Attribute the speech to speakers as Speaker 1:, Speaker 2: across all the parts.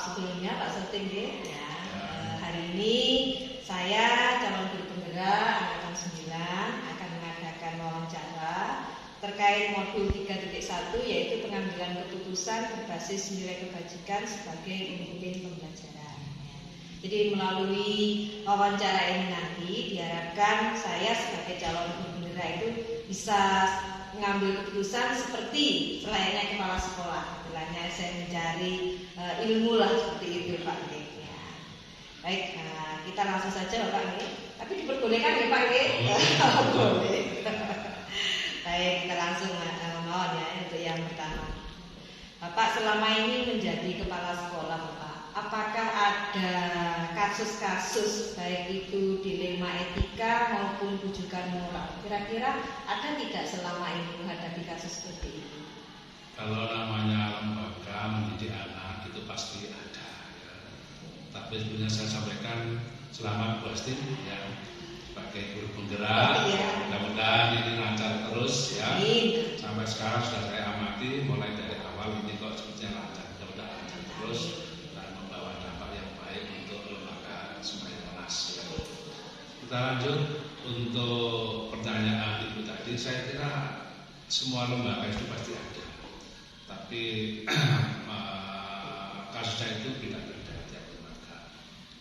Speaker 1: sebelumnya Pak Soting ya. Hari ini saya calon guru penggerak angkatan 9 akan mengadakan wawancara terkait modul 3.1 yaitu pengambilan keputusan berbasis nilai kebajikan sebagai pemimpin pembelajaran. Jadi melalui wawancara ini nanti diharapkan saya sebagai calon guru penggerak itu bisa mengambil keputusan seperti selayaknya kepala sekolah. Istilahnya saya mencari ilmu lah seperti itu Pak. Ya. Baik, kita langsung saja Bapak. Tapi diperbolehkan ya Pak? Boleh. Baik, kita langsung mohon ya untuk yang pertama. Bapak selama ini menjadi kepala sekolah Bapak, apakah ada kasus-kasus baik itu dilema etika maupun rujukan moral? Kira-kira ada tidak selama ini menghadapi kasus seperti itu?
Speaker 2: Kalau namanya lembaga mendidik anak itu pasti ada. Ya. Tapi sebenarnya saya sampaikan selamat Bu Astin ya sebagai guru penggerak. Mudah-mudahan ini lancar terus ya. Sampai sekarang sudah saya amati mulai dari awal ini kok sepertinya lancar. Mudah-mudahan lancar terus dan membawa dampak yang baik untuk lembaga Semayang Monas. Ya. Kita lanjut untuk pertanyaan Ibu tadi. Saya kira semua lembaga itu pasti ada. Tapi kasusnya itu beda-beda tiap lembaga.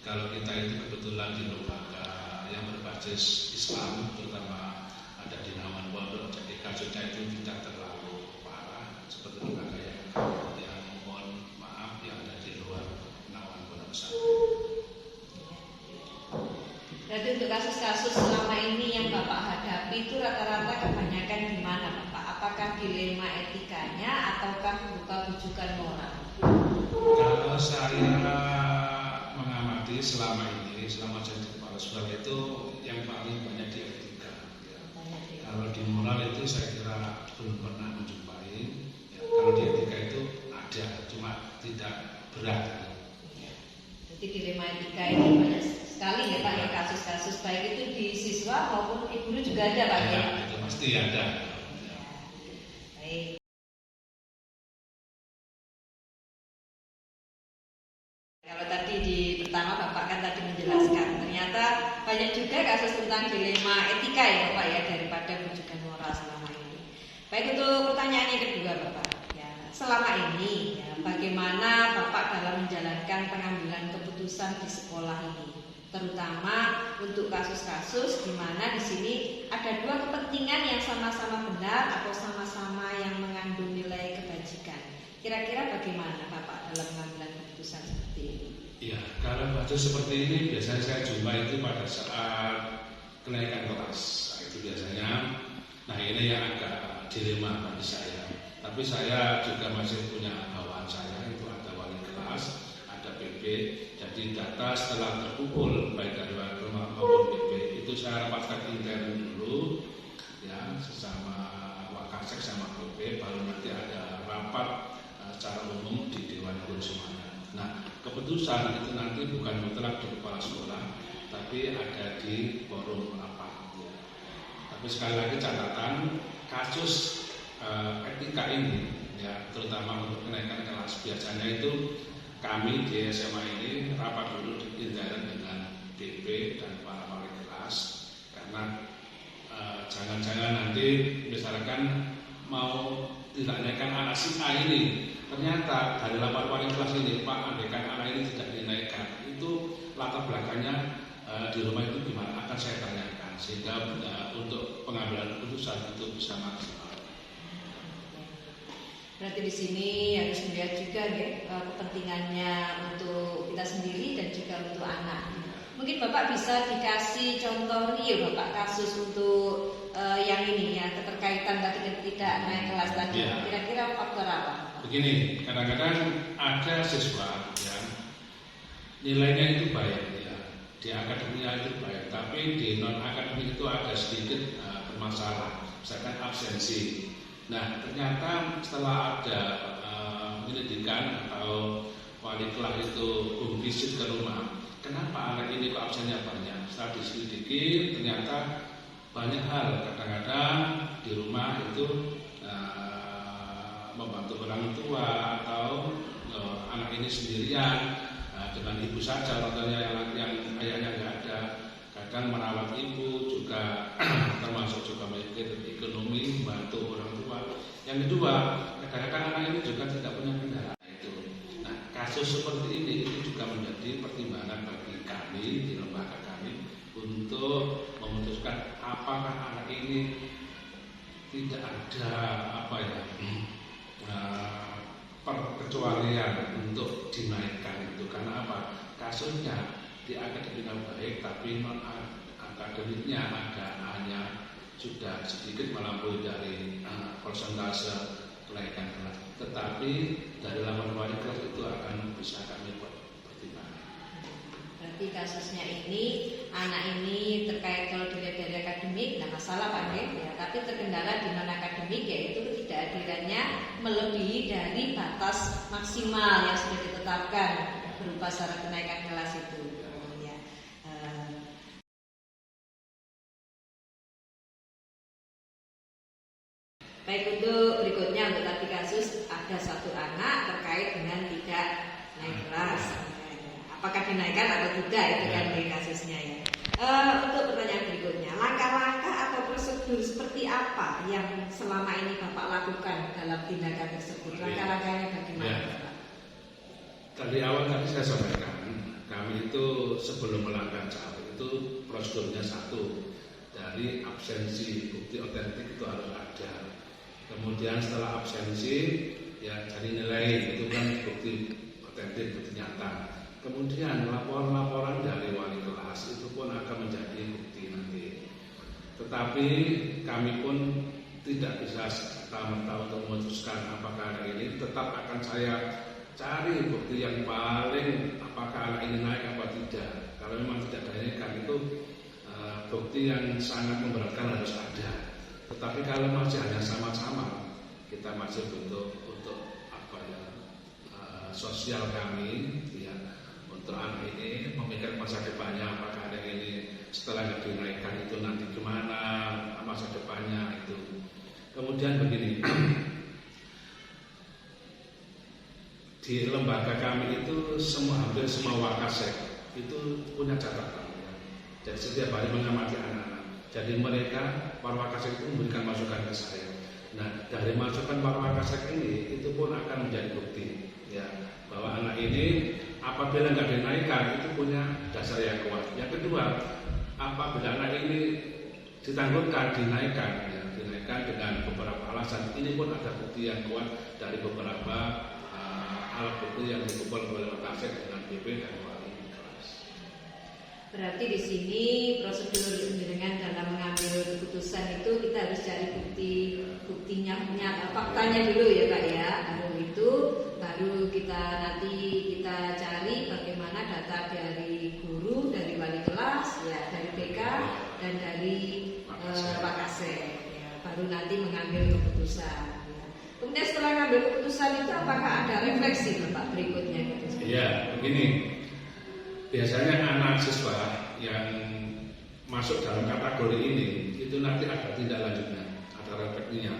Speaker 2: Kalau kita itu kebetulan di lembaga yang berbasis Islam, terutama ada di naungan pondok, jadi kasusnya itu tidak terlalu parah seperti lembaga yang mohon maaf yang ada di luar naungan pondok pesantren.
Speaker 1: Berarti untuk kasus-kasus selama ini yang Bapak hadapi itu rata-rata kebanyakan di mana Bapak? Apakah dilema etikanya ataukah berupa rujukan moral?
Speaker 2: Kalau saya mengamati selama ini, selama jadi kepala sekolah itu yang paling banyak di etika. Ya. Kalau di moral itu saya kira belum pernah menjumpai. Ya. Kalau di etika itu ada, cuma tidak berat.
Speaker 1: Ya. Jadi dilema etika ini banyak sekali ya Pak, ya kasus-kasus baik itu di siswa maupun di guru juga ada Pak ya?
Speaker 2: Itu pasti ada.
Speaker 1: Kalau tadi di pertama Bapak kan tadi menjelaskan ternyata banyak juga kasus tentang dilema etika ya Bapak ya daripada rujukan moral selama ini. Baik, untuk pertanyaan yang kedua Bapak ya, selama ini ya, bagaimana Bapak dalam menjalankan pengambilan keputusan di sekolah ini, terutama untuk kasus-kasus di mana di sini ada dua kepentingan yang sama-sama benar atau sama-sama yang mengandung nilai kebajikan. Kira-kira bagaimana Bapak dalam pengambilan keputusan seperti ini?
Speaker 2: Iya, kalau kasus seperti ini biasanya saya jumpa itu pada saat kenaikan kelas. Nah, itu biasanya, nah ini yang agak dilema bagi saya. Tapi saya juga masih punya bawaan saya, itu ada wali kelas, ada PP. Jadi data setelah terkumpul baik dari wali kelas maupun PP itu saya rapatkan intern dulu, ya sesama Wakasek sama PP, baru nanti ada rapat secara umum di Dewan Guru semuanya. Nah, keputusan itu nanti bukan mutlak di kepala sekolah, tapi ada di forum rapat. Ya. Tapi sekali lagi catatan kasus etika ini, ya terutama untuk kenaikan kelas biasanya itu kami di SMA ini rapat dulu di intern dengan DP dan para wali kelas karena jangan-jangan nanti misalkan mau tidak naikkan anak si A ini, ternyata dari lapor wali kelas ini Pak andaikan anak ini tidak dinaikkan, itu latar belakangnya di rumah itu gimana akan saya tanyakan sehingga untuk pengambilan keputusan itu bisa maksimal.
Speaker 1: Berarti di sini harus melihat juga ya kepentingannya untuk kita sendiri dan juga untuk anak. Mungkin Bapak bisa dikasih contoh real Bapak kasus untuk yang ini ya keterkaitan tadi tidak naik kelas tadi.
Speaker 2: Ya.
Speaker 1: Kira-kira faktor apa?
Speaker 2: Begini, kadang-kadang ada siswa yang nilainya itu baik ya, di akademiknya itu baik, tapi di non akademik itu ada sedikit bermasalah, misalkan absensi. Nah, ternyata setelah ada penyelidikan atau wali kelas itu visit ke rumah, kenapa anak ini kok absennya banyak? Setelah diselidiki, ternyata banyak hal. Kadang-kadang di rumah itu membantu orang tua atau anak ini sendirian dengan ibu saja, contohnya yang ayahnya nggak ada, kadang merawat ibu juga termasuk juga mikir ekonomi, bantu orang tua. Yang kedua, kadang-kadang anak ini juga tidak punya kendaraan itu. Nah, kasus seperti ini itu juga menjadi pertimbangan bagi kami di lembaga kami untuk memutuskan apakah anak ini tidak ada perkecualian untuk dinaikkan itu. Karena apa? Kasusnya di akademiknya baik, tapi non akademiknya hanya sudah sedikit melampaui dari persentase kenaikan kelas. Tetapi dari laporan wali kelas itu akan bisa kami pertimbangkan.
Speaker 1: Berarti kasusnya ini, anak ini terkait kalau dilihat dari akademik, tidak masalah Pak Nge, ya. Tapi terkendala di non akademik, yaitu ketidakhadirannya melebihi dari batas maksimal yang sudah ditetapkan berupa syarat kenaikan kelas itu. Ya. Baik, untuk berikutnya untuk tadi kasus ada satu anak terkait dengan tidak naik kelas. Apakah dinaikkan atau tidak itu kan dari kasusnya ya. Untuk pertanyaan berikutnya, langkah-langkah atau prosedur seperti apa yang selama ini Bapak lakukan dalam tindakan tersebut? Langkah-langkahnya bagaimana Bapak?
Speaker 2: Tadi awal tadi saya sampaikan, kami itu sebelum melangkah cawe itu prosedurnya satu, dari absensi bukti otentik itu harus ada. Kemudian setelah absensi, ya dari nilai itu kan bukti otentik, bukti nyata. Kemudian laporan-laporan dari wali kelas itu pun akan menjadi bukti nanti. Tetapi kami pun tidak bisa serta-merta untuk memutuskan apakah anak ini, tetap akan saya cari bukti yang paling apakah anak ini naik apa tidak. Kalau memang tidak dinaikkan itu bukti yang sangat memberatkan harus ada. Tetapi kalau masih hanya sama-sama, kita masih butuh untuk sosial kami ya, untuk anak ini memikirkan masa depannya, apakah anak ini setelah dinaikkan itu nanti gimana masa depannya itu. Kemudian begini, di lembaga kami itu hampir semua wakasek itu punya catatan ya. Jadi setiap hari mengamati anak-anak. Jadi mereka para wakasek itu memberikan masukan ke saya. Nah, dari masukan para wakasek ini itu pun akan menjadi bukti ya, bahwa anak ini apabila nggak dinaikkan itu punya dasar yang kuat. Yang kedua, apabila anak ini ditangguhkan dinaikkan dengan beberapa alasan, ini pun ada bukti yang kuat dari beberapa alat bukti yang dikumpul oleh wakasek dengan BP dan wali kelas.
Speaker 1: Berarti di sini prosedur dengan dalam mengambil keputusan itu kita harus cari buktinya, faktanya dulu ya Pak ya. Baru kita cari bagaimana data dari guru, dari wali kelas, ya dari BK dan dari wakasek. Ya, baru nanti mengambil keputusan. Ya. Kemudian setelah mengambil keputusan itu apakah ada refleksi Pak berikutnya gitu?
Speaker 2: Iya, begini. Biasanya anak siswa yang masuk dalam kategori ini itu nanti ada tindak lanjutnya, ada refleksinya.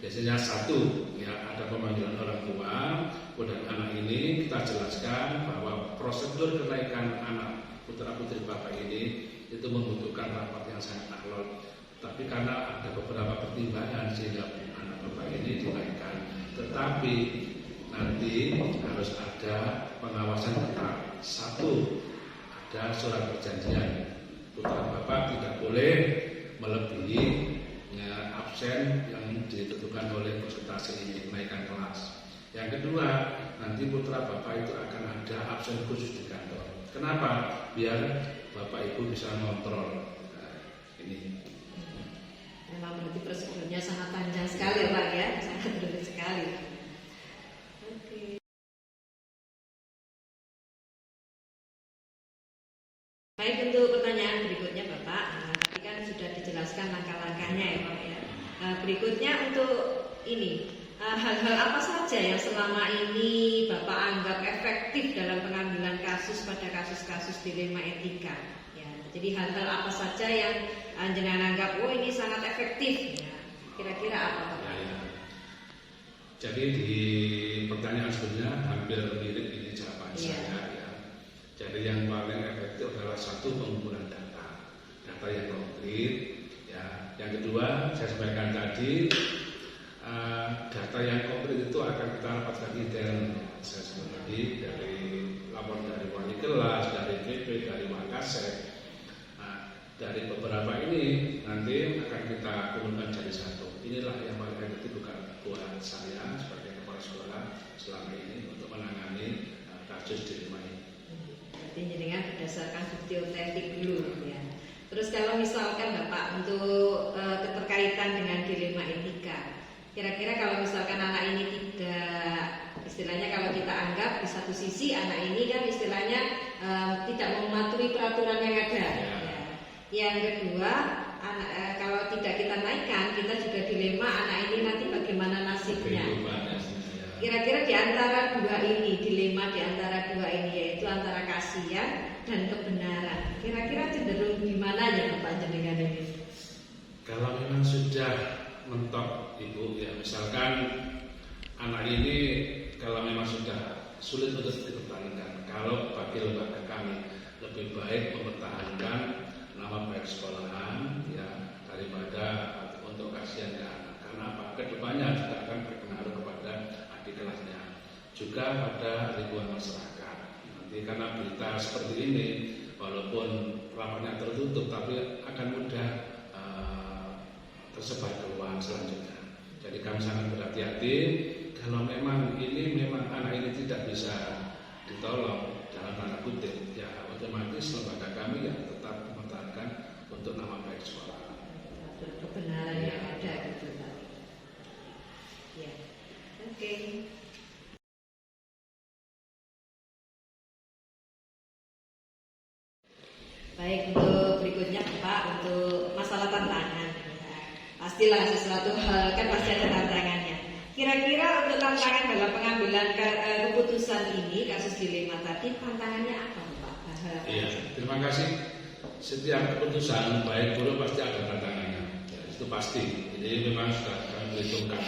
Speaker 2: Biasanya satu, ya ada pemanggilan orang tua, kemudian anak ini kita jelaskan bahwa prosedur kenaikan anak putra putri Bapak ini itu membutuhkan rapat yang sangat alot. Tapi karena ada beberapa pertimbangan sehingga anak Bapak ini dinaikkan. Tetapi nanti harus ada pengawasan ketat. Satu, ada surat perjanjian putra Bapak tidak boleh melebihi absen yang ditentukan oleh presentasi ini kenaikan kelas. Yang kedua, nanti putra Bapak itu akan ada absen khusus di kantor. Kenapa? Biar Bapak Ibu bisa kontrol. Nah, ini.
Speaker 1: Memang berarti prosedurnya sangat panjang sekali Pak ya, sangat rumit sekali. Oke. Baik, untuk pertanyaan berikutnya Bapak, tadi kan sudah dijelaskan langkah-langkahnya ya Pak ya. Berikutnya untuk ini, hal-hal apa saja yang selama ini Bapak anggap efektif dalam pengambilan kasus pada kasus-kasus dilema etika? Ya, jadi hal-hal apa saja yang jenengan anggap, oh ini sangat efektif? Ya, kira-kira apa Bapak?
Speaker 2: Ya. Jadi di pertanyaan sebelumnya hampir mirip ini jawaban saya ya. Jadi yang paling efektif adalah satu pengumpulan data yang konkret ya. Yang kedua saya sampaikan tadi data yang konkret itu akan kita dapatkan intern. Saya sebut tadi dari laporan dari wali kelas, dari PP, dari Wakasek. Dari beberapa ini nanti akan kita kumpulkan jadi satu. Inilah yang paling efektif buat saya sebagai kepala sekolah selama ini untuk menangani kasus dilema ini.
Speaker 1: Berarti jenengan berdasarkan bukti otentik dulu ya. Terus kalau misalkan Bapak untuk keterkaitan dengan dilema etika, kira-kira kalau misalkan anak ini tidak, istilahnya kalau kita anggap di satu sisi anak ini kan istilahnya tidak mematuhi peraturan yang ada. Ya. Yang kedua, kalau tidak kita naikkan, kita juga dilema anak ini nanti bagaimana nasibnya. Kira-kira di antara dua ini, dilema di antara dua ini yaitu antara kasihan dan kebenaran. Kira-kira cenderung di mana ya Bapak jenengan ini?
Speaker 2: Kalau memang sudah mentok Ibu ya, misalkan anak ini kalau memang sudah sulit untuk dipertahankan, kalau bagi lembaga kami lebih baik mempertahankan nama baik sekolahan ya daripada untuk kasihan ke anak. Karena apa? Kedepannya juga akan berpengaruh kepada adik kelasnya, juga pada lingkungan masyarakat. Nanti karena berita seperti ini, walaupun rapatnya tertutup, tapi akan mudah tersebar keluar selanjutnya. Jadi kami sangat berhati-hati. Kalau memang anak ini tidak bisa ditolong dalam tanda kutip, ya otomatis lembaga kami ya tetap mempertahankan untuk nama baik sekolah.
Speaker 1: Kebenaran yang ada gitu Pak. Ya, oke. Baik, untuk berikutnya Pak, untuk masalah tantangan. Ya, pastilah sesuatu hal kan pasti ada tantangannya. Kira-kira untuk tantangan dalam pengambilan keputusan ini, kasus dilema tadi, tantangannya apa Pak?
Speaker 2: Iya, terima kasih. Setiap keputusan baik buruk pasti ada tantangannya, ya, itu pasti. Jadi memang sudah kami perhitungkan,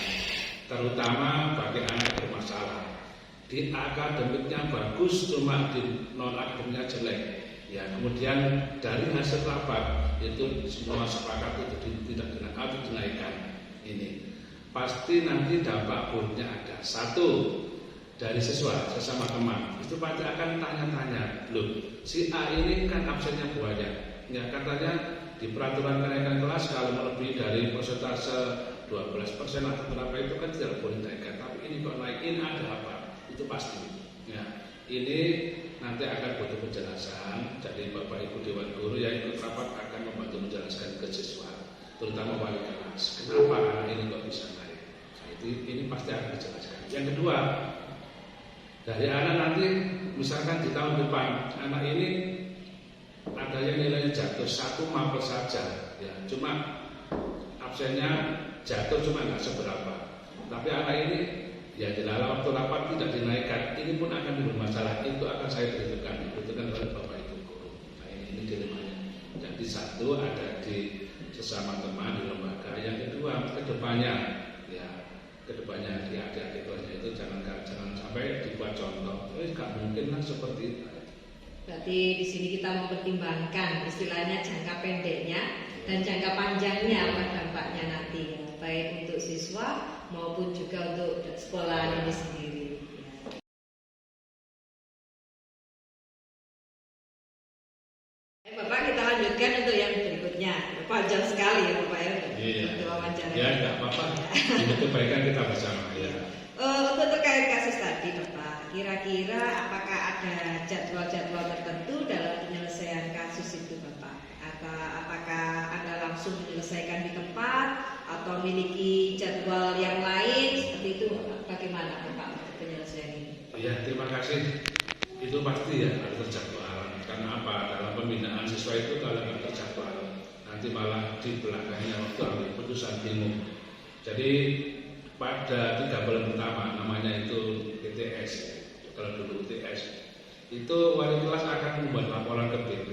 Speaker 2: terutama bagi anak yang bermasalah. Di akademiknya bagus, cuma di non akademiknya jelek. Ya, kemudian dari hasil rapat itu semua sepakat itu tidak dinaikkan. Ini pasti nanti dampak buruknya ada. Satu, dari siswa sesama teman itu pasti akan tanya-tanya, loh si A ini kan absennya banyak ya, katanya di peraturan kenaikan kelas kalau melebihi dari persentase 12% atau berapa itu kan tidak boleh naikkan, tapi ini kok naikin, ada apa? Itu pasti ya. Ini nanti akan butuh penjelasan. Jadi Bapak Ibu Dewan Guru yang ikut rapat akan membantu menjelaskan ke siswa, terutama wali kelas, kenapa anak ini kok bisa naik. Nah, ini pasti akan dijelaskan. Yang kedua, dari anak nanti misalkan di tahun depan anak ini ada yang nilainya jatuh 1 mapel saja ya, cuma absennya jatuh cuma nggak seberapa, tapi anak ini ya dalam waktu rapat tidak dinaikkan, ini pun akan bermasalah. Itu akan saya perhitungkan oleh Bapak Ibu Guru. Nah ini dilemanya. Jadi satu ada di sesama teman di lembaga, yang kedua kedepannya di adik-adik kelasnya itu jangan sampai dibuat contoh. Nggak mungkin lah seperti itu.
Speaker 1: Berarti di sini kita mempertimbangkan istilahnya jangka pendeknya dan jangka panjangnya apa dampaknya nanti ya, baik untuk siswa maupun juga untuk sekolah ini sendiri. Bapak, kita lanjutkan untuk yang berikutnya. Panjang sekali ya Bapak ya.
Speaker 2: Iya.
Speaker 1: Wawancara.
Speaker 2: Ya nggak apa-apa. Untuk kebaikan kita bersama ya.
Speaker 1: Untuk terkait kasus tadi Bapak, kira-kira apakah ada jadwal-jadwal tertentu dalam penyelesaian kasus itu Bapak? Atau apakah Anda langsung menyelesaikan di tempat atau memiliki jadwal yang lain seperti itu? Bagaimana Bapak untuk penyelesaian ini?
Speaker 2: Ya, terima kasih. Itu pasti ya ada terjadwal. Karena apa? Dalam pembinaan siswa itu kalau nggak terjadwal, nanti malah di belakangnya waktu ambil keputusan bingung. Jadi pada 3 bulan pertama, namanya itu TTS, kalau dulu UTS, itu wali kelas akan membuat laporan ke BP,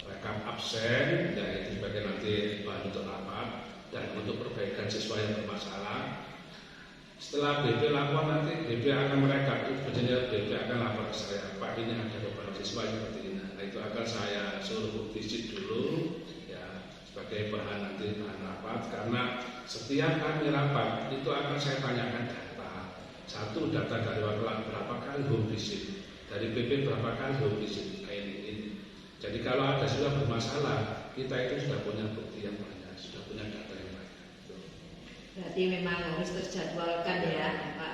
Speaker 2: rekam absen, dan itu sebagai nanti bahan untuk rapat dan untuk perbaikan siswa yang bermasalah. Setelah BP lapor nanti BP akan merekap, biasanya BP akan lapor ke saya, Pak ini ada beberapa siswa seperti ini. Nah itu akan saya suruh visit dulu ya sebagai bahan nanti bahan rapat, karena setiap kami rapat itu akan saya tanyakan data. Satu, data dari wakil berapa kali home visit, dari BP berapa kali home visit, ini. Jadi kalau ada siswa bermasalah, kita itu sudah punya bukti yang banyak, sudah punya data yang banyak.
Speaker 1: Berarti memang harus terjadwalkan ya, Pak.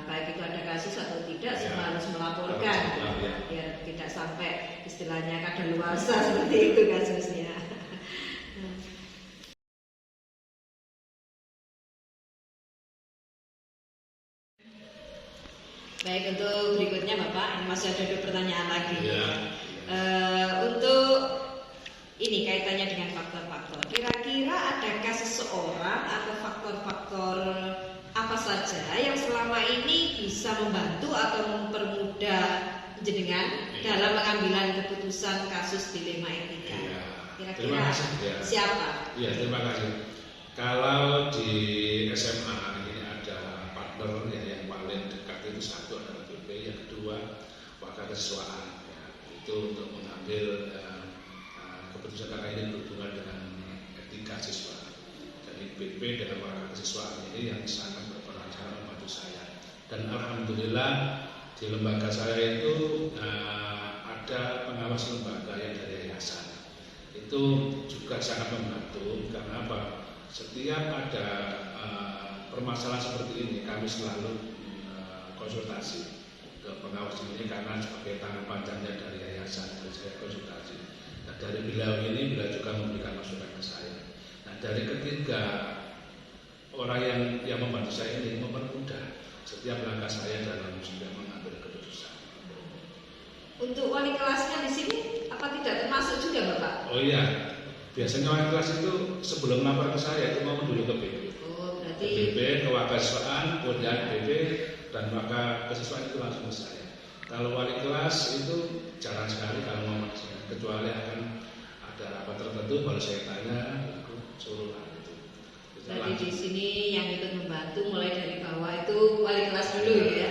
Speaker 1: Baik itu ada kasus atau tidak, semua harus melaporkan biar tidak sampai istilahnya kadaluarsa seperti itu kasusnya. Baik, untuk berikutnya Bapak, ini masih ada 2 pertanyaan lagi.
Speaker 2: Ya.
Speaker 1: Untuk ini kaitannya dengan faktor-faktor. Kira-kira adakah seseorang atau faktor-faktor apa saja yang selama ini bisa membantu atau mempermudah jenengan dalam pengambilan keputusan kasus dilema etika?
Speaker 2: Ya.
Speaker 1: Kira-kira
Speaker 2: Ya.
Speaker 1: siapa?
Speaker 2: Ya, terima kasih. Kalau di SMA ini ada partner ya, yang paling dekat itu satu adalah BP, yang kedua wakil kesiswaan. Ya, itu untuk mengambil keputusan karena ini berhubungan dengan etika siswa. Jadi BP dengan wakil kesiswaan ini yang sangat berperan, sangat membantu saya. Dan alhamdulillah di lembaga saya itu ada pengawas lembaga yang dari yayasan. Itu juga sangat membantu karena apa? Setiap ada permasalahan seperti ini kami selalu konsultasi ke pengawas ini karena sebagai tangan panjangnya dari yayasan, dan saya konsultasi. Nah dari beliau ini beliau juga memberikan masukan ke saya. Nah dari ketiga orang yang membantu saya ini mempermudah setiap langkah saya dalam mengambil keputusan.
Speaker 1: Untuk wali kelasnya di sini apa tidak termasuk juga Bapak?
Speaker 2: Oh iya, biasanya wali kelas itu sebelum lapor ke saya itu mau dulu ke BP.
Speaker 1: Oh berarti
Speaker 2: Ke BP, ke wakil kesiswaan, kemudian BP dan wakil kesiswaan itu langsung ke saya. Kalau wali kelas itu jarang sekali kalau mau saya, kecuali akan ada rapat tertentu baru saya tanya, lalu suruh itu.
Speaker 1: Berarti di sini yang ikut membantu mulai dari bawah itu wali kelas dulu ya.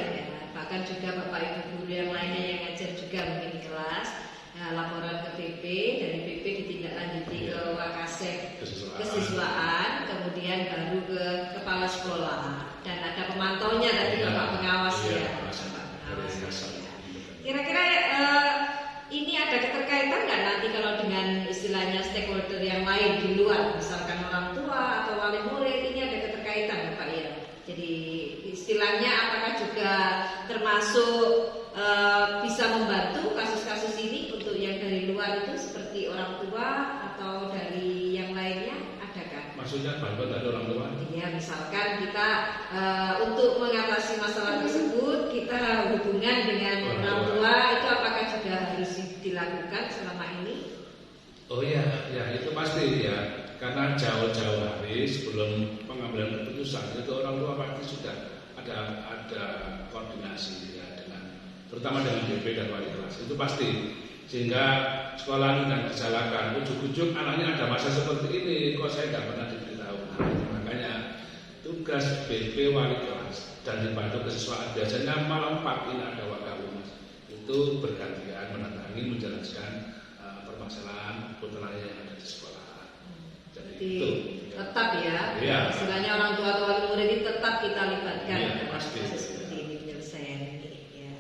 Speaker 1: Bahkan juga Bapak Ibu guru yang lainnya yang ngajar juga mungkin di kelas. Nah, laporan ke BP, dari BP ditindaklanjuti ke Wakasek kesiswaan, kemudian baru ke kepala sekolah dan ada pemantaunya tadi Bapak pengawas ya. Kira-kira ini ada keterkaitan nggak nanti kalau dengan istilahnya stakeholder yang lain di luar, misalkan orang tua atau wali murid, ini ada keterkaitan Bapak ya? Jadi istilahnya apakah juga termasuk bisa membantu kasus-kasus ini untuk yang dari luar itu seperti orang tua atau dari yang lainnya, adakah?
Speaker 2: Maksudnya bantuan dari orang tua?
Speaker 1: Iya, misalkan kita untuk mengatasi masalah tersebut kita hubungan dengan orang tua itu apakah juga harus dilakukan selama ini?
Speaker 2: Oh iya, ya itu pasti ya. Karena jauh-jauh hari sebelum pengambilan keputusan itu orang tua pasti sudah ada koordinasi ya dengan terutama dengan BP dan wali kelas itu pasti, sehingga sekolah tidak disalahkan ujuk-ujuk anaknya ada masalah seperti ini kok saya tidak pernah diberitahu. Nah, makanya tugas BP wali kelas dan dibantu kesiswaan biasanya malam 4 ini ada wakahumas itu bergantian mendatangi menjelaskan permasalahan putra yang ada di sekolah.
Speaker 1: Jadi tetap ya, istilahnya orang tua atau wali murid ini tetap kita libatkan dalam kasus seperti ini, penyelesaian ini. Ya.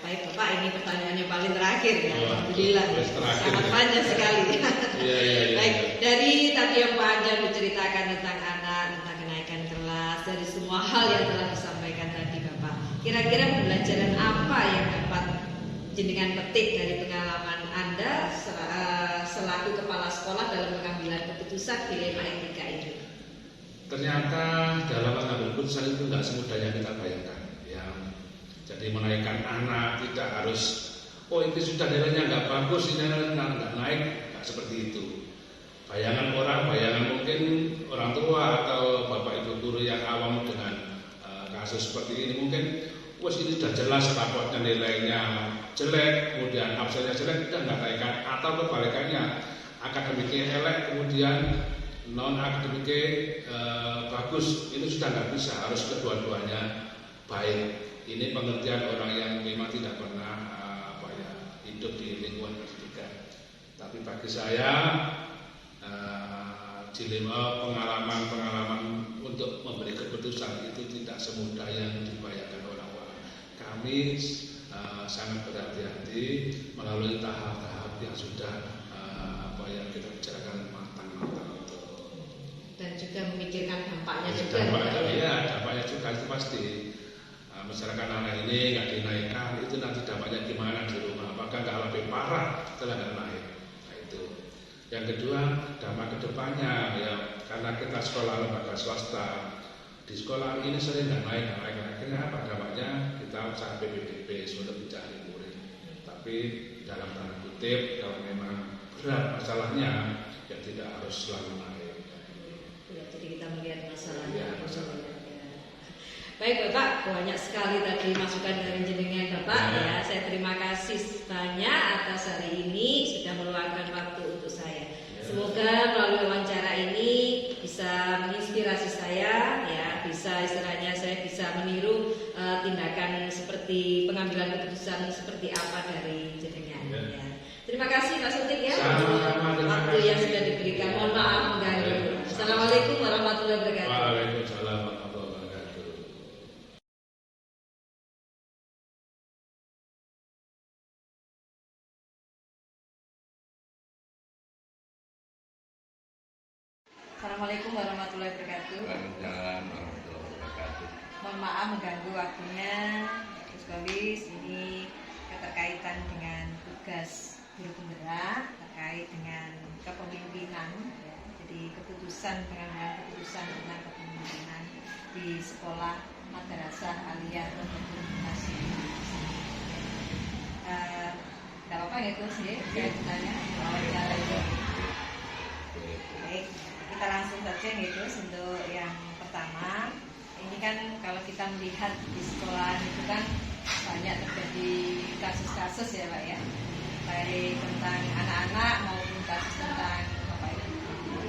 Speaker 1: Baik Bapak, ini pertanyaannya paling terakhir ya, alhamdulillah, sangat panjang sekali. Baik, dari tadi yang panjang menceritakan tentang anak, tentang kenaikan kelas, dari semua hal yang telah disampaikan tadi Bapak. Kira-kira pembelajaran apa yang dapat jenengan petik dari pengalaman Anda selaku kepala sekolah dalam pengambilan keputusan dilema etika ini?
Speaker 2: Ternyata dalam mengambil keputusan itu nggak semudah yang kita bayangkan. Ya, jadi menaikkan anak tidak harus, oh itu sudah nilainya nggak bagus, ini nggak naik, nggak seperti itu. Bayangan mungkin orang tua atau bapak ibu guru yang awam dengan kasus seperti ini mungkin wes ini sudah jelas rapotnya nilainya jelek, kemudian absennya jelek, kita nggak naikkan, atau kebalikannya akademiknya elek kemudian non akademiknya bagus, itu sudah nggak bisa, harus kedua-duanya baik. Ini pengertian orang yang memang tidak pernah hidup di lingkungan pendidikan. Tapi bagi saya dilema pengalaman untuk memberi keputusan itu tidak semudah yang dibayangkan orang-orang. Kami sangat berhati-hati melalui tahap-tahap yang sudah yang kita bicarakan matang-matang itu.
Speaker 1: Dan juga memikirkan dampaknya
Speaker 2: Ya,
Speaker 1: juga.
Speaker 2: dampaknya juga itu pasti. Misalkan anak ini nggak dinaikkan, itu nanti dampaknya gimana di rumah? Apakah nggak lebih parah setelah nggak naik? Nah itu. Yang kedua, dampak kedepannya ya, karena kita sekolah lembaga swasta, di sekolah ini sering nggak naik. Akhirnya apa dampaknya? Kita usaha PPDB untuk mencari murid. Tapi dalam tanda kutip, kalau memang berat masalahnya, ya tidak harus selalu naik.
Speaker 1: Ya, jadi kita melihat masalahnya.
Speaker 2: Ya.
Speaker 1: Baik Bapak, banyak sekali tadi masukan dari jenengan Bapak ya. Saya terima kasih banyak atas hari ini sudah meluangkan waktu untuk saya. Semoga melalui wawancara ini bisa menginspirasi saya ya, bisa istilahnya saya bisa meniru tindakan seperti pengambilan keputusan seperti apa dari jenengan ya. Terima kasih Pak Sutik ya untuk waktu yang sudah diberikan. Mohon maaf mengganggu. Assalamualaikum warahmatullahi wabarakatuh.
Speaker 2: Waalaikumsalam warahmatullahi wabarakatuh.
Speaker 1: Assalamualaikum warahmatullahi wabarakatuh.
Speaker 3: Waalaikumsalam warahmatullahi wabarakatuh.
Speaker 1: Mohon maaf mengganggu waktunya. Terus Bawis, ini keterkaitan dengan tugas guru penggerak terkait dengan kepemimpinan ya. Jadi pengambilan keputusan tentang kepemimpinan di sekolah madrasah aliyah Rodotul tidak apa-apa gitu sih, saya bertanya wawancara itu. Baik, kita langsung saja gitu untuk yang pertama. Ini kan kalau kita melihat di sekolah itu kan banyak terjadi kasus-kasus ya Pak ya, baik tentang anak-anak maupun kasus tentang Bapak Ibu.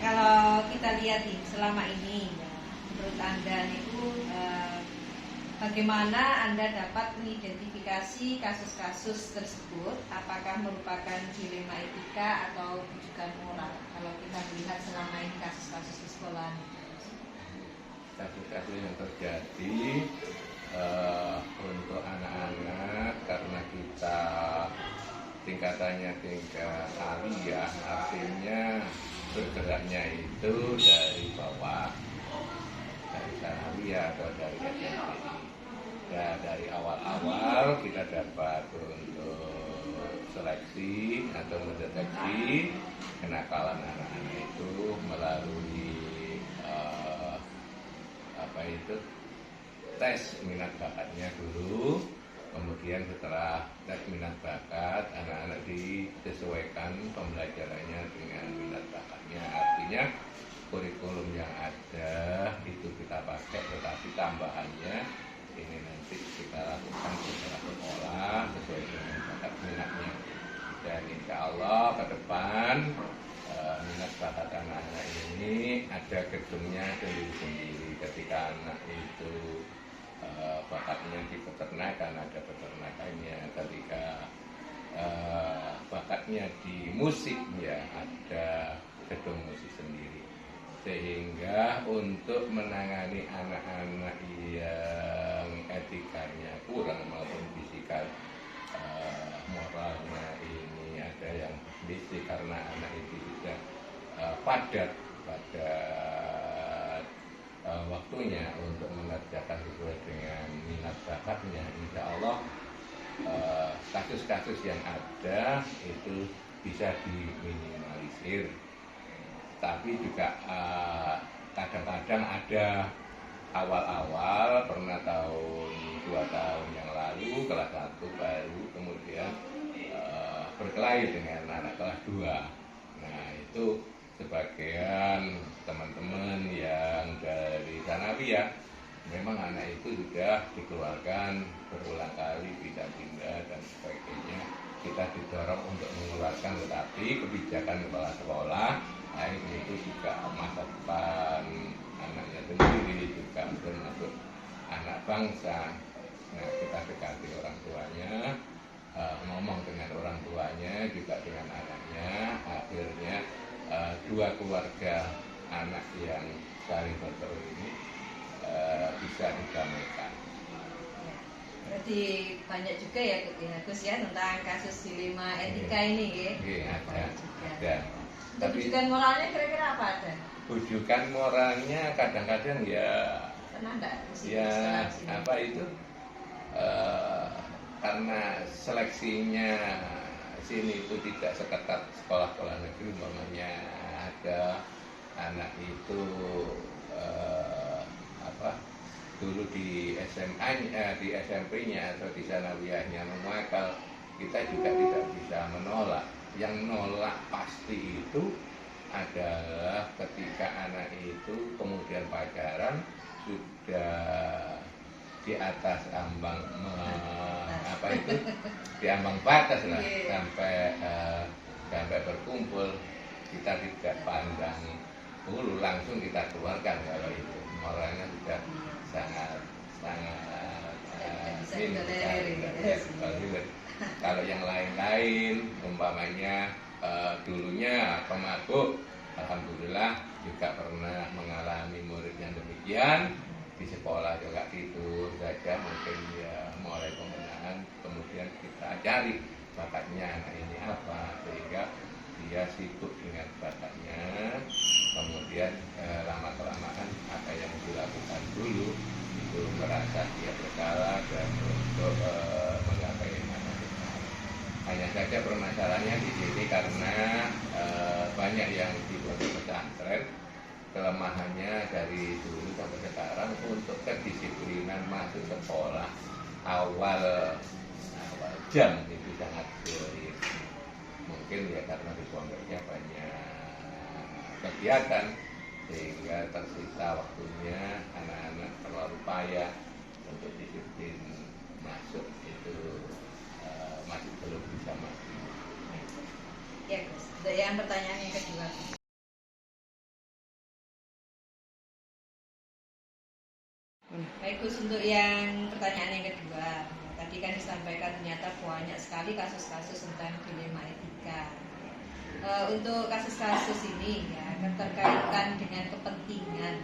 Speaker 1: Kalau kita lihat nih selama ini ya, menurut Anda itu bagaimana Anda dapat mengidentifikasi kasus-kasus tersebut? Apakah merupakan dilema etika atau rujukan moral? Kalau kita melihat selama ini kasus-kasus di sekolah.
Speaker 3: Kasus-kasus yang terjadi untuk anak-anak karena kita tingkatannya tingkat aliyah, artinya bergeraknya itu dari bawah, dari sanawiyah atau dari SMP. Ya, dari awal-awal kita dapat untuk seleksi atau mendeteksi kenakalan anak-anak itu melalui tes minat bakatnya dulu. Kemudian setelah tes minat bakat, anak-anak disesuaikan pembelajarannya dengan minat bakatnya. Artinya kurikulum yang ada itu kita pakai, tetapi tambahannya ini nanti kita lakukan secara sekolah sesuai dengan bakat minatnya. Dan insya Allah ke depan minat bakat anak-anak ini ada gedungnya sendiri-sendiri. Ketika anak itu bakatnya di peternakan, ada peternakannya. Ketika bakatnya di musik, ya ada gedung musik sendiri. Sehingga untuk menangani anak-anak yang etikanya kurang maupun fisikal, moralnya ini ada yang bisik karena anak itu sudah padat waktunya untuk mengerjakan sesuai dengan minat bakatnya. Insya Allah kasus-kasus yang ada itu bisa diminimalisir. Tapi juga kadang-kadang ada awal-awal, pernah tahun 2 tahun yang lalu kelas 1 baru kemudian berkelahi dengan anak kelas 2. Nah itu sebagian teman-teman yang dari sanawiyah memang anak itu sudah dikeluarkan berulang kali, pindah-pindah dan sebagainya. kita didorong untuk mengeluarkan, tetapi kebijakan kepala sekolah ini itu juga masa depan anaknya sendiri, juga termasuk anak bangsa. Nah, kita dekati orang tuanya, ngomong dengan orang tuanya, juga dengan anaknya, akhirnya dua keluarga anak yang saling bertemu ini bisa didamaikan.
Speaker 1: Berarti banyak juga ya Gus ya tentang kasus dilema etika ini ya.
Speaker 3: Ada.
Speaker 1: Tapi rujukan moralnya kira-kira apa ada?
Speaker 3: Rujukan moralnya kadang-kadang ya
Speaker 1: Pernah enggak?
Speaker 3: Ya apa itu? Karena seleksinya sini itu tidak seketat sekolah-sekolah negeri, umpamanya ada anak itu dulu di SMA-nya, di SMP-nya atau di sanawiyahnya mengakal, kita juga tidak bisa menolak. Yang nolak pasti itu adalah ketika anak itu kemudian pacaran sudah di atas ambang di ambang batas lah, sampai berkumpul, kita tidak pandang dulu, langsung kita keluarkan. Kalau itu moralnya sudah sangat kalau yang lain-lain umpamanya dulunya pemabuk, alhamdulillah juga pernah mengalami murid yang demikian di sekolah juga gitu saja, mungkin ya mulai pembenahan, kemudian kita cari bakatnya anak ini apa, sehingga dia sibuk dengan bakatnya, kemudian lama-kelamaan apa yang dilakukan dulu itu merasa dia bersalah dan untuk menggapai mana. Hanya saja permasalahannya di sini karena banyak yang di pondok pesantren kelemahannya dari dulu sampai sekarang untuk kedisiplinan masuk sekolah awal jam itu sangat sulit. Mungkin ya karena di pondoknya banyak kegiatan sehingga tersisa waktunya anak-anak terlalu payah untuk disiplin masuk itu masih belum bisa masuk.
Speaker 1: Ya, yang pertanyaan yang kedua. Baik Gus, untuk yang pertanyaan yang kedua, tadi kan disampaikan ternyata banyak sekali kasus-kasus tentang dilema etika. Untuk kasus-kasus ini ya keterkaitan dengan kepentingan.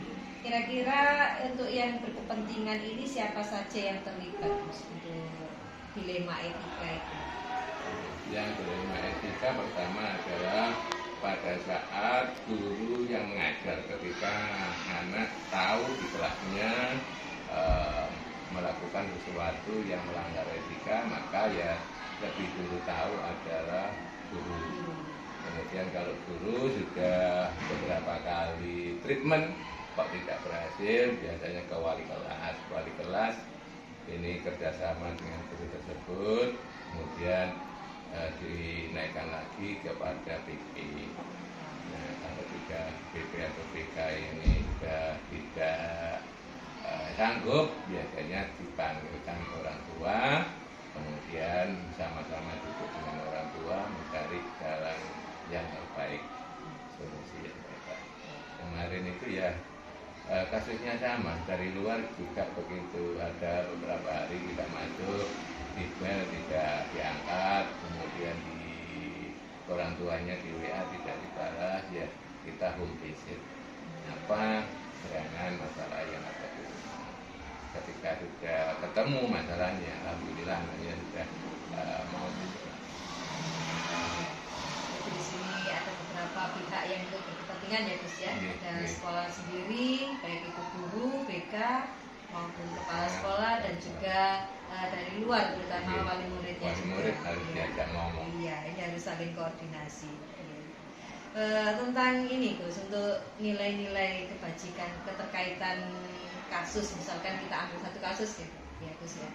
Speaker 1: Kira-kira untuk yang berkepentingan ini siapa saja yang terlibat Gus, untuk dilema etika itu?
Speaker 3: Yang dilema etika pertama adalah pada saat guru yang mengajar, ketika anak tahu di kelasnya melakukan sesuatu yang melanggar etika, maka ya lebih dulu tahu adalah guru. Kemudian kalau guru sudah beberapa kali treatment kok tidak berhasil, biasanya ke wali kelas. Wali kelas ini kerjasama dengan guru tersebut, kemudian dinaikkan lagi kepada BP. Nah, kalau sudah BP atau BK ini sudah tidak sanggup, biasanya dipanggilkan orang tua, kemudian sama-sama duduk dengan orang tua mencari jalan yang terbaik, solusi yang terbaik. Kemarin itu ya kasusnya sama, dari luar juga begitu, ada beberapa hari tidak masuk, email tidak diangkat, kemudian di orang tuanya di WA tidak dibalas, ya kita home visit. Apa serangan masalah yang ada di rumah. Ketika sudah ketemu masalahnya, alhamdulillah anaknya sudah mau diserah.
Speaker 1: Di sini ada beberapa pihak yang ikut berkepentingan ya Gus ya. Ada sekolah sendiri, baik itu guru, BK maupun kepala sekolah, dan juga dari luar, terutama wali muridnya.
Speaker 3: Wali murid harus diajak ngomong.
Speaker 1: Iya, ini harus saling koordinasi. Tentang ini Gus, untuk nilai-nilai kebajikan, keterkaitan kasus, misalkan kita ambil satu kasus ya Gus ya.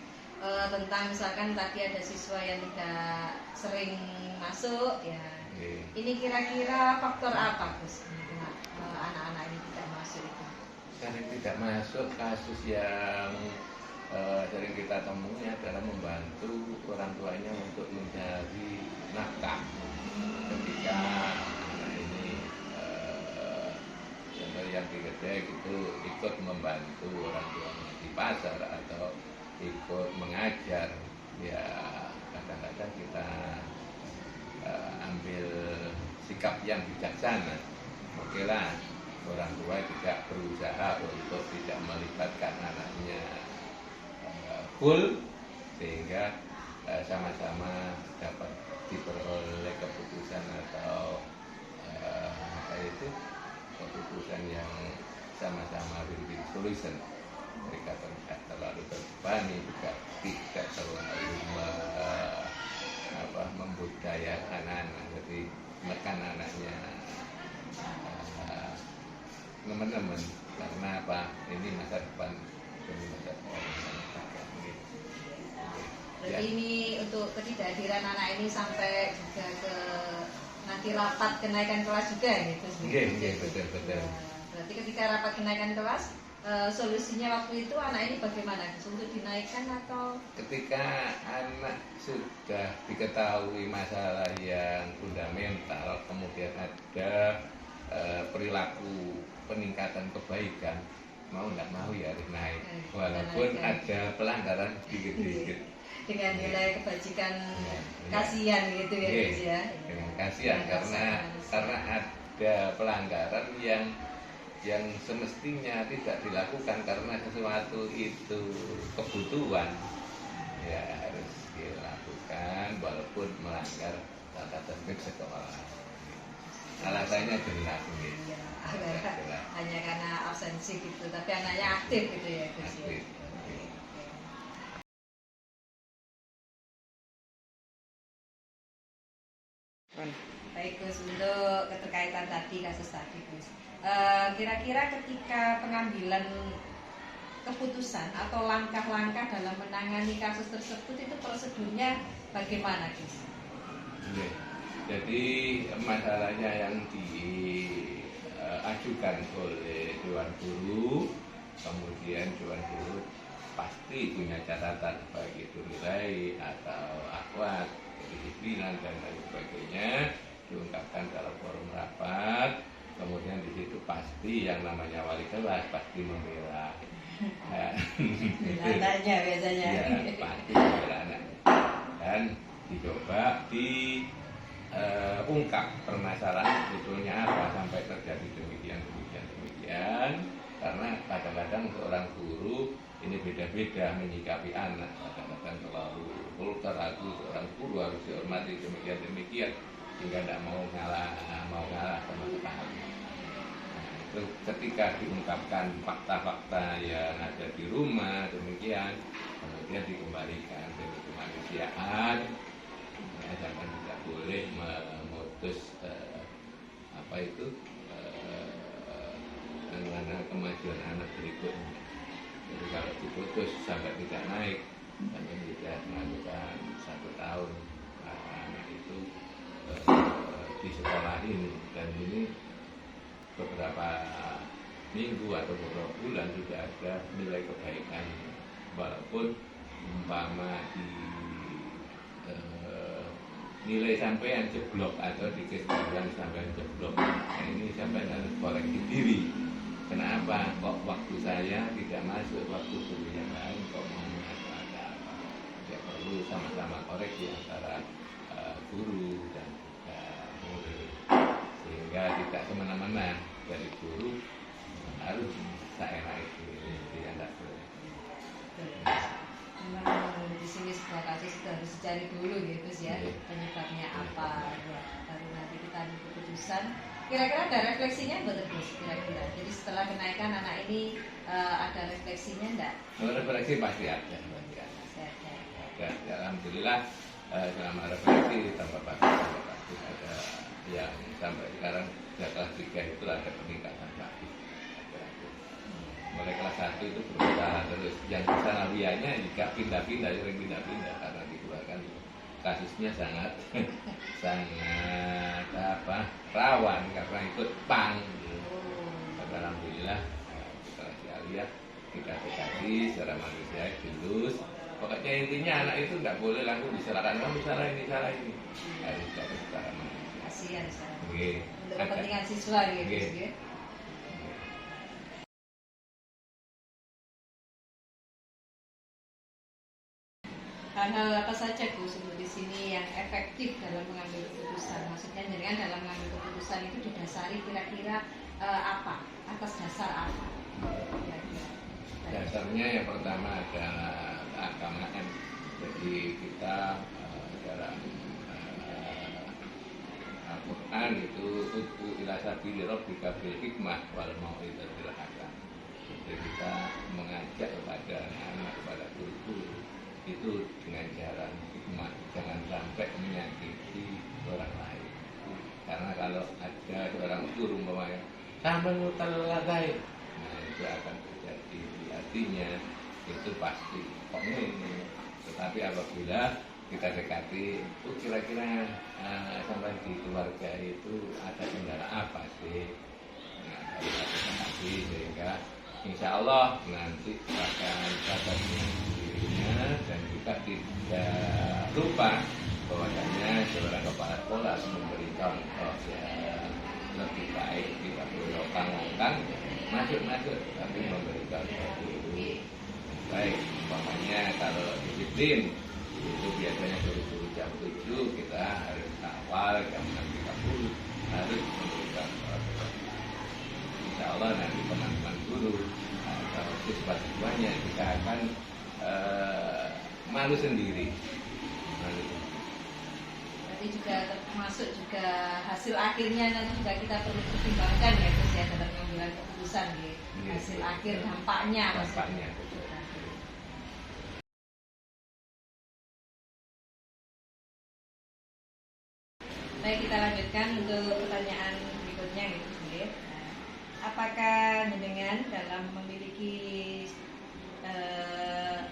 Speaker 1: Tentang misalkan tadi ada siswa yang tidak sering masuk ya. Ini kira-kira faktor apa Gus? Anak-anak ini tidak masuk itu.
Speaker 3: Karena tidak masuk, kasus yang sering kita temui adalah membantu orang tuanya untuk mencari nafkah ketika anak ini contoh yang di Gede itu ikut membantu orang tuanya di pasar atau ikut mengajar, ya kadang-kadang kita ambil sikap yang bijaksana. Oke lah, orang tua juga berusaha untuk tidak melibatkan anaknya full, sehingga sama-sama dapat diperoleh keputusan atau apa itu, keputusan yang sama-sama win-win solution. Mereka tidak terlalu terbebani, juga tidak terlalu membudayakan anak, jadi menekan anaknya teman-teman, karena apa, ini masa depan demi masa depan ini.
Speaker 1: Berarti ini untuk ketidakhadiran anak ini sampai juga ke nanti rapat kenaikan kelas juga gitu.
Speaker 3: Iya, betul.
Speaker 1: Berarti ketika rapat kenaikan kelas, solusinya waktu itu anak ini bagaimana? Untuk dinaikkan atau?
Speaker 3: Ketika anak sudah diketahui masalah yang fundamental, kemudian ada perilaku peningkatan kebaikan, mau nggak mau ya harus naik, walaupun ada pelanggaran dikit-dikit.
Speaker 1: Dengan nilai kebajikan kasihan gitu ya, Gus ya.
Speaker 3: Dengan kasihan karena ada pelanggaran yang semestinya tidak dilakukan karena sesuatu itu kebutuhan, ya harus dilakukan walaupun melanggar tata tertib sekolah. Alasannya jelas gitu.
Speaker 1: Hanya karena absensi gitu, tapi anaknya aktif gitu ya, Gus.
Speaker 3: Aktif.
Speaker 1: Baik Gus, untuk keterkaitan tadi, kasus tadi Gus, kira-kira ketika pengambilan keputusan atau langkah-langkah dalam menangani kasus tersebut itu prosedurnya bagaimana Gus?
Speaker 3: Jadi masalahnya yang diajukan oleh Dewan Guru, kemudian Dewan Guru pasti punya catatan baik itu nilai atau akhwat, kedisiplinan dan lain sebagainya, diungkapkan dalam forum rapat. Kemudian di situ pasti yang namanya wali kelas pasti membela
Speaker 1: anaknya biasanya.
Speaker 3: Ya, pasti membela anak dan dicoba ungkap permasalahan sebetulnya apa sampai terjadi demikian, karena kadang-kadang seorang guru ini beda-beda menyikapi anak, kadang-kadang terlalu vulgar, seorang guru harus dihormati demikian hingga tidak mau ngalah sama sekali. Nah, ketika diungkapkan fakta-fakta yang ada di rumah demikian, kemudian dikembalikan ke kemanusiaan. Jangan tidak boleh memutus kemajuan anak berikutnya. Jadi kalau diputus sampai tidak naik, sampai tidak melakukan 1 tahun, anak itu di sekolah ini, dan ini beberapa minggu atau beberapa bulan sudah ada nilai kebaikan, walaupun umpama di nilai sampean jeblok atau di keseluruhan sampean jeblok, nah ini sampean harus koreksi diri. Kenapa kok waktu saya tidak masuk, waktu guru yang lain kok mau masuk, ada apa? Ya perlu sama-sama koreksi antara guru dan murid, sehingga tidak semena-mena dari guru harus seenak itu, tidak boleh.
Speaker 1: Memang di sini sebuah kasus itu harus dicari dulu gitu ya, penyebabnya apa ya, baru nanti kita ambil keputusan. Kira-kira ada refleksinya betul Gus? Kira-kira jadi setelah kenaikan anak ini ada refleksinya enggak?
Speaker 3: Refleksi pasti ada. Alhamdulillah selama refleksi tambah bagus ada yang sampai sekarang kelas 3 itu ada peningkatan bagus. Mulai kelas 1 itu berusaha terus, yang sanawiyahnya juga pindah-pindah, sering pindah-pindah karena dikeluarkan kasusnya sangat rawan karena ikut PAN. Alhamdulillah setelah saya lihat kita dekati secara manusia, julus. Pokoknya intinya anak itu nggak boleh langsung disalahkan, kamu salah ini, harus dari secara manusia.
Speaker 1: Kasihan saya.
Speaker 3: Oke.
Speaker 1: Untuk kepentingan siswa gitu.
Speaker 3: Oke.
Speaker 1: Ya. Hal-hal apa saja Gus untuk di sini yang efektif dalam mengambil keputusan? Maksudnya dengan dalam mengambil keputusan itu didasari kira-kira apa? Atas dasar apa? Kira-kira.
Speaker 3: Dasarnya yang pertama adalah keagamaan. Jadi kita dalam Al-Quran itu ud'u ila sabili rabbika bil hikmah wal mau'izatil hasanah. Jadi kita mengajak kepada anak, kepada guru itu dengan cara hikmah, jangan sampai menyakiti orang lain. Karena kalau ada seorang guru umpamanya sampai mutalakai, nah itu akan terjadi. Artinya itu pasti ini. Tetapi apabila kita dekati, kira-kira sampai di keluarga itu ada kendala apa sih? Nah, kita dekati sehingga insya Allah nanti akan dapat dirinya dan juga tidak lupa bahwasanya seorang kepala sekolah memberi contoh yang lebih baik, tidak perlu ngomong masuk tapi memberi contoh dulu. Baik, umpamanya kalau disiplin itu biasanya guru-guru jam 7 kita harus awal jam 6.30 harus memberi contoh. Insya Allah nanti teman-teman guru atau siswa-siswanya kita akan malu sendiri.
Speaker 1: Berarti juga termasuk juga hasil akhirnya nanti juga kita perlu pertimbangkan ya Gus ya dalam mengambil keputusan ya. Hasil akhir dampaknya. Baik, kita lanjutkan untuk pertanyaan berikutnya gitu ya. Apakah jenengan dalam memiliki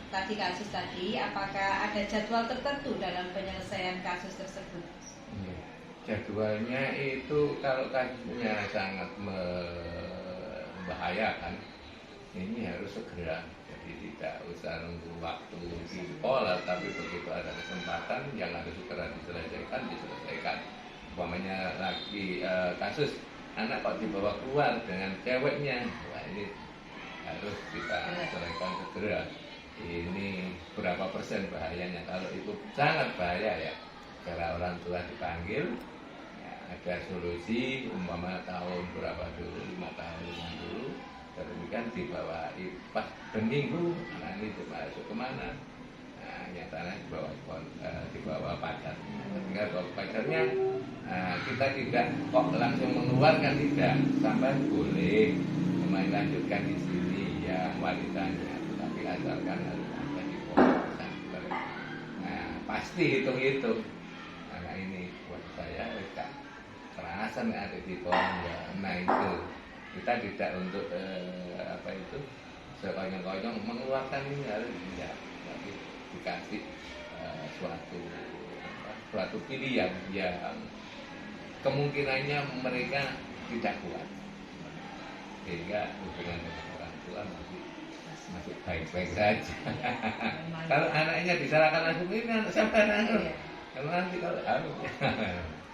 Speaker 1: tadi kasus tadi, apakah ada jadwal tertentu dalam penyelesaian kasus tersebut?
Speaker 3: Jadwalnya itu kalau kasusnya sangat membahayakan, ini harus segera. Jadi tidak usah nunggu waktu di sekolah, tapi begitu ada kesempatan yang harus segera diselesaikan. Umpamanya lagi kasus anak kok dibawa keluar dengan ceweknya, wah ini harus kita selesaikan segera. Ini berapa persen bahayanya? Kalau itu sangat bahaya ya, karena orang tua dipanggil, ya, ada solusi. Umpama tahun berapa dulu, 5 tahun dulu, kemudian dibawa pas berminggu, anak ini masuk kemana? Nah, nyatanya dibawa pacar. Tinggal bawa pacarnya, kita tidak kok langsung mengeluarkan, tidak, sampai boleh melanjutkan di sini ya wanitanya, tapi asalkan harus ada di pondok pesantren. Nah, pasti hitung-hitung. Nah, ini buat saya kerasan ada di pondok. Nah itu kita tidak untuk sekonyong-konyong mengeluarkan ini harus tidak, tapi dikasih suatu pilihan yang kemungkinannya mereka tidak kuat, sehingga hubungan dengan orang tua masih baik-baik saja. Kalau anaknya disalahkan langsung, ini anak siapa anak? Kalau nanti kalau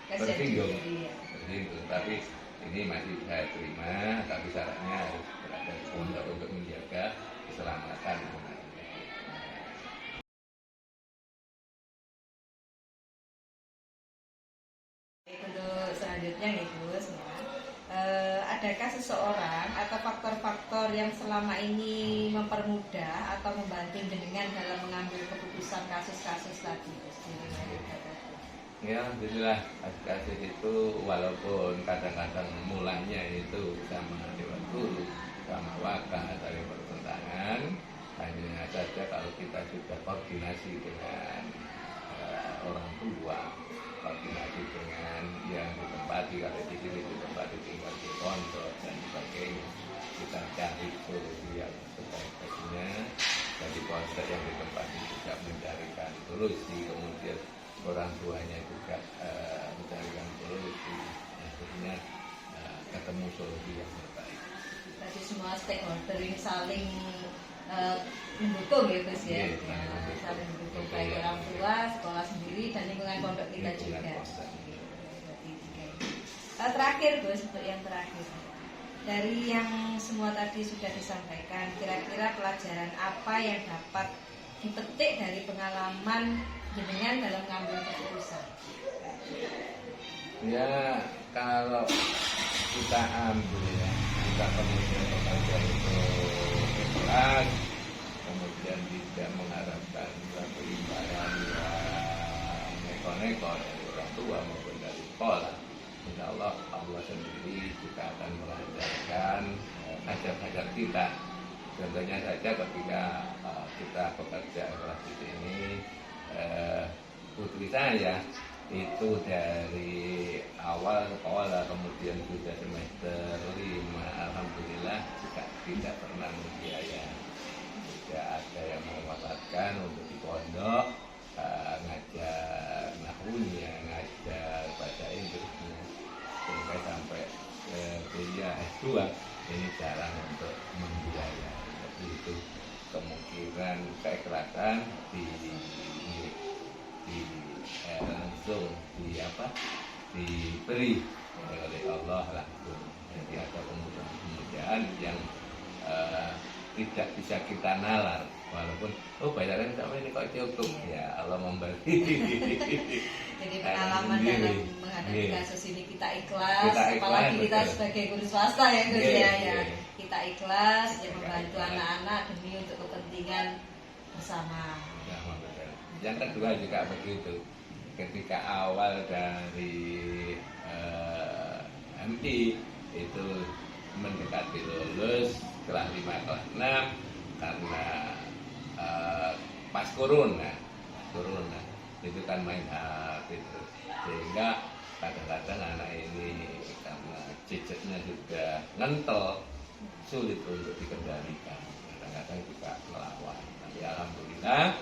Speaker 3: tersinggung. Tapi ini masih saya terima, tapi syaratnya harus berada di pondok untuk menjaga keselamatan anak.
Speaker 1: Untuk selanjutnya nih Gus, adakah seseorang atau faktor-faktor yang selama ini mempermudah atau membantu jenengan dalam mengambil keputusan kasus-kasus tadi?
Speaker 3: Ya, alhamdulillah kasus itu walaupun kadang-kadang mulanya itu sama dewan guru, sama wakil dari pertentangan, hanya saja kalau kita sudah koordinasi dengan orang tua, koordinasi dengan yang ditempati, kalau di sini ditempati tinggal di pondok dan sebagainya, kita cari solusi yang sebaik-baiknya. Dari pondok yang ditempati juga mencarikan solusi, kemudian orang tuanya juga mencarikan solusi, akhirnya ketemu solusi yang terbaik.
Speaker 1: Tadi semua stakeholder ini saling mendukung ya Gus ya.
Speaker 3: Iya,
Speaker 1: Saling mendukung baik orang tua, sekolah sendiri dan lingkungan pondok kita juga. Berarti tiga ini. Terakhir Gus, untuk yang terakhir. Dari yang semua tadi sudah disampaikan, kira-kira pelajaran apa yang dapat dipetik dari pengalaman jenengan dalam mengambil keputusan?
Speaker 3: Ya kalau kita ambil ya, kita kemudian bekerja itu ikhlas, kemudian tidak mengharapkan suatu imbalan yang neko-neko dari orang tua maupun dari sekolah. Insya Allah Allah sendiri juga akan mengajarkan hajat-hajat kita. Contohnya saja ketika kita bekerja kelas di sini, putri saya itu dari awal sekolah kemudian sudah semester 5, alhamdulillah juga tidak pernah membiayai. Tidak ada yang memanfaatkan untuk di pondok, ngajar nahunya, ngajar bahasa Inggrisnya, sehingga sampai kuliah S2 ini jarang untuk membiayai. Tapi itu kemungkinan keikhlasan langsung diberi oleh Allah langsung. Jadi ada kemudahan yang tidak bisa kita nalar, walaupun bayaran sama ini kok cukup ya Allah memberi.
Speaker 1: Jadi pengalaman dalam menghadapi kasus ini kita ikhlas, apalagi kita
Speaker 3: betul.
Speaker 1: sebagai guru swasta ya Gus ya,
Speaker 3: Iya.
Speaker 1: kita ikhlas ya membantu anak-anak demi untuk kepentingan bersama.
Speaker 3: Ya, betul. Yang kedua juga begitu, ketika awal dari MI itu mendekati lulus kelas 5 kelas 6 karena pas corona itu kan main HP itu, sehingga kadang-kadang anak ini karena cicitnya sudah ngentel sulit untuk dikendalikan, kadang-kadang juga melawan. Tapi alhamdulillah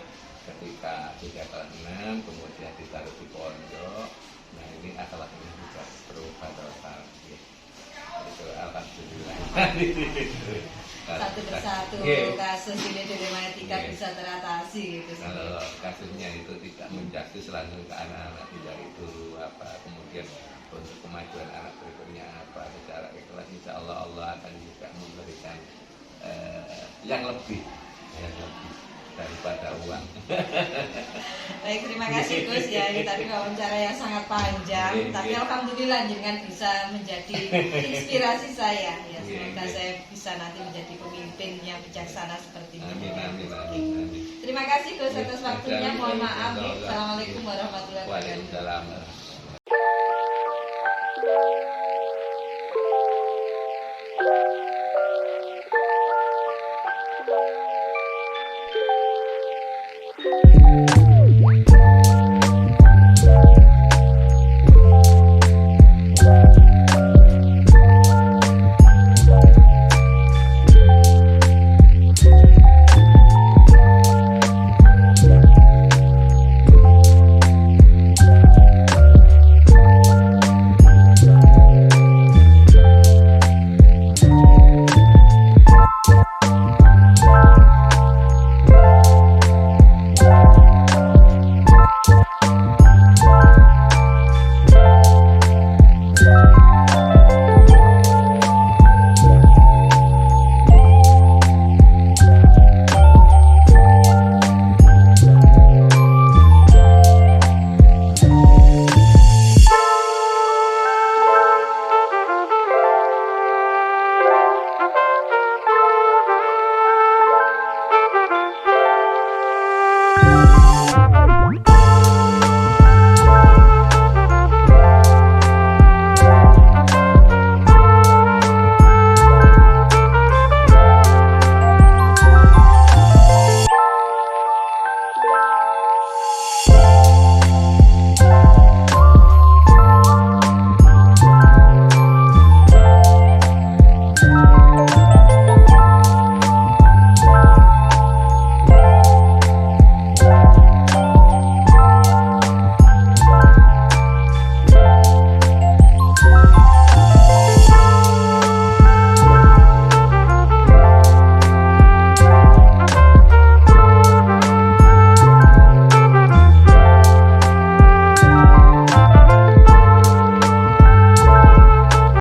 Speaker 3: ketika sudah kelas 6 kemudian ditaruh di pondok, nah ini akhlaknya juga berubah total. Itu alhamdulillah.
Speaker 1: Satu persatu kasus ini dilematika bisa teratasi gitu.
Speaker 3: Kalau kasusnya itu tidak menjustis langsung ke anak-anak, tidak itu kemudian untuk kemajuan anak berikutnya secara ikhlas, insya Allah Allah akan juga memberikan yang lebih daripada uang.
Speaker 1: Baik, terima kasih Gus ya. Ini tadi wawancara yang sangat panjang, tapi alhamdulillah dengan bisa menjadi inspirasi saya. Ya, semoga saya bisa nanti menjadi pemimpin yang bijaksana seperti ini.
Speaker 3: Amin.
Speaker 1: Terima kasih Gus atas waktunya. Mohon maaf. Assalamualaikum warahmatullahi wabarakatuh.
Speaker 3: Waalaikumsalam.